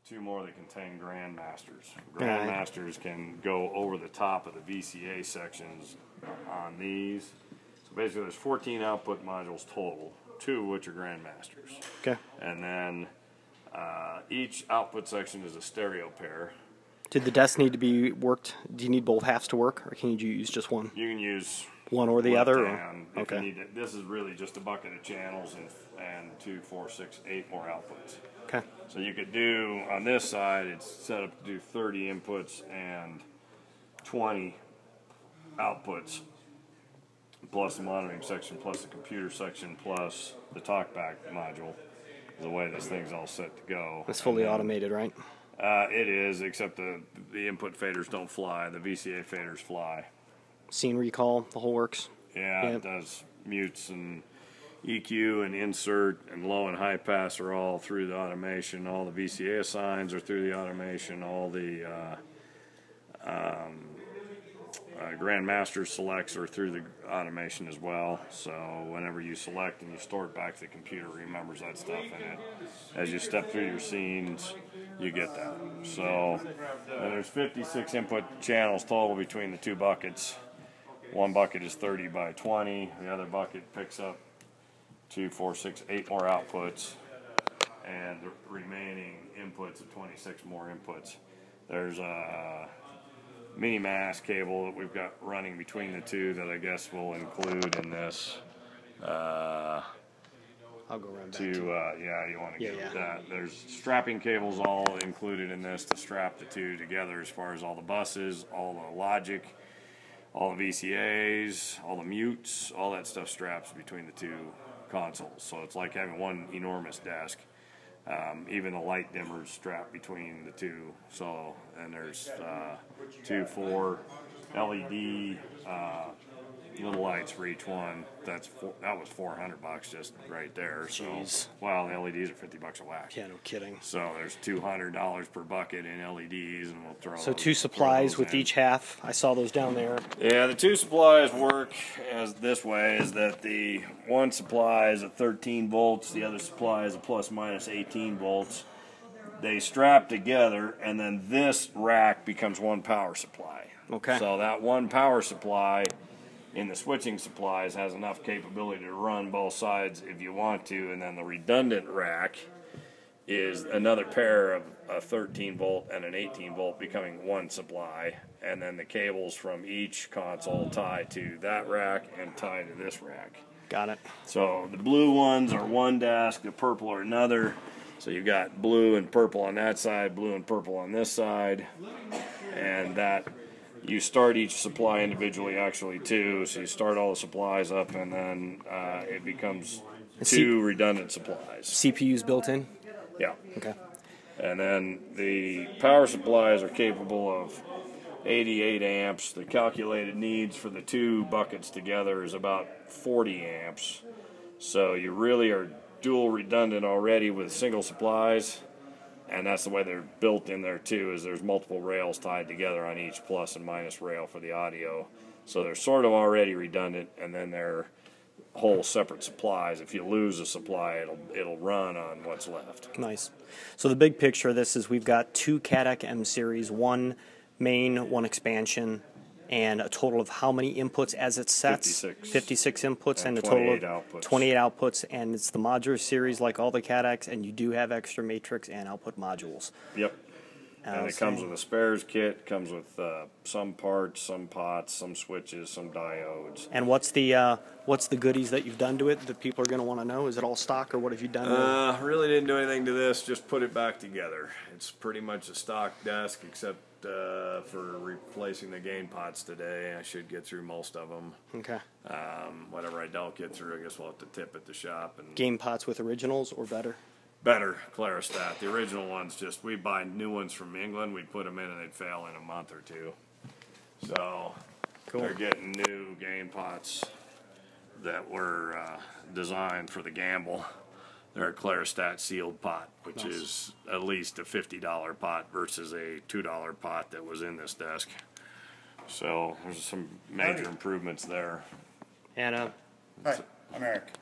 two more that contain Grandmasters. Grandmasters can go over the top of the VCA sections on these. So basically there's 14 output modules total, 2 of which are Grandmasters. Okay. And then each output section is a stereo pair. Did the desk need to be worked? Do you need both halves to work, or can you use just one? You can use one or the other. If you need to, this is really just a bucket of channels and 2, 4, 6, 8 more outputs. Okay. So you could do, on this side, it's set up to do 30 inputs and 20 outputs, plus the monitoring section, plus the computer section, plus the talkback module, the way this thing's all set to go. It's fully automated, right? It is, except the input faders don't fly. The VCA faders fly. Scene recall, the whole works. Yeah, It does mutes and EQ and insert and low and high pass are all through the automation. All the VCA assigns are through the automation. All the Grandmaster selects are through the automation as well. So whenever you select and you store it back, the computer remembers that stuff in it. As you step through your scenes, you get that. So there's 56 input channels total between the 2 buckets. One bucket is 30 by 20. The other bucket picks up 2, 4, 6, 8 more outputs, and the remaining inputs of 26 more inputs. There's a mini mass cable that we've got running between the 2 that I guess we'll include in this. I'll go around back yeah, you want to get that. There's strapping cables all included in this to strap the 2 together, as far as all the buses, all the logic, all the VCAs, all the mutes, all that stuff straps between the 2 consoles. So it's like having one enormous desk. Even the light dimmers strap between the 2. So, and there's 2, 4 LED little lights for each one. That was $400 just right there. Jeez. So, well, the LEDs are $50 a whack. Yeah, no kidding. So there's $200 per bucket in LEDs, and we'll throw. So 2 supplies with each half. I saw those down there. Yeah, the 2 supplies work as this way: is that the one supply is at 13 volts, the other supply is a plus minus 18 volts. They strap together, and then this rack becomes one power supply. Okay. So that one power supply in the switching supplies has enough capability to run both sides if you want to, and then the redundant rack is another pair of a 13 volt and an 18 volt becoming one supply, and then the cables from each console tie to that rack and tie to this rack. Got it. So the blue ones are one desk, the purple are another. So you've got blue and purple on that side, blue and purple on this side, and that you start each supply individually, actually, too. So you start all the supplies up, and then it becomes 2 redundant supplies. CPU's built in? Yeah. Okay. And then the power supplies are capable of 88 amps. The calculated needs for the 2 buckets together is about 40 amps. So you really are dual redundant already with single supplies. And that's the way they're built in there too, is there's multiple rails tied together on each plus and minus rail for the audio. So they're sort of already redundant, and then they're whole separate supplies. If you lose a supply, it'll run on what's left. Nice. So the big picture of this is we've got 2 Cadac M series, 1 main, 1 expansion, and a total of how many inputs as it sets? 56 inputs and a total of outputs. 28 outputs, and it's the modular series like all the Cadacs, and you do have extra matrix and output modules. Yep. And it comes with a spares kit, comes with some parts, some pots, some switches, some diodes. And what's the goodies that you've done to it that people are going to want to know? Is it all stock, or what have you done? Really didn't do anything to this, just put it back together. It's pretty much a stock desk, except for replacing the gain pots today. I should get through most of them. Okay. Whatever I don't get through, I guess we'll have to tip at the shop. And gain pots with originals or better? Better, Claristat. The original ones, just we buy new ones from England, we'd put them in and they'd fail in a month or 2. So cool. They're getting new gain pots that were designed for the gamble. They're a Claristat sealed pot, which is at least a $50 pot versus a $2 pot that was in this desk. So there's some major improvements there. Anna. Hi, I'm Eric.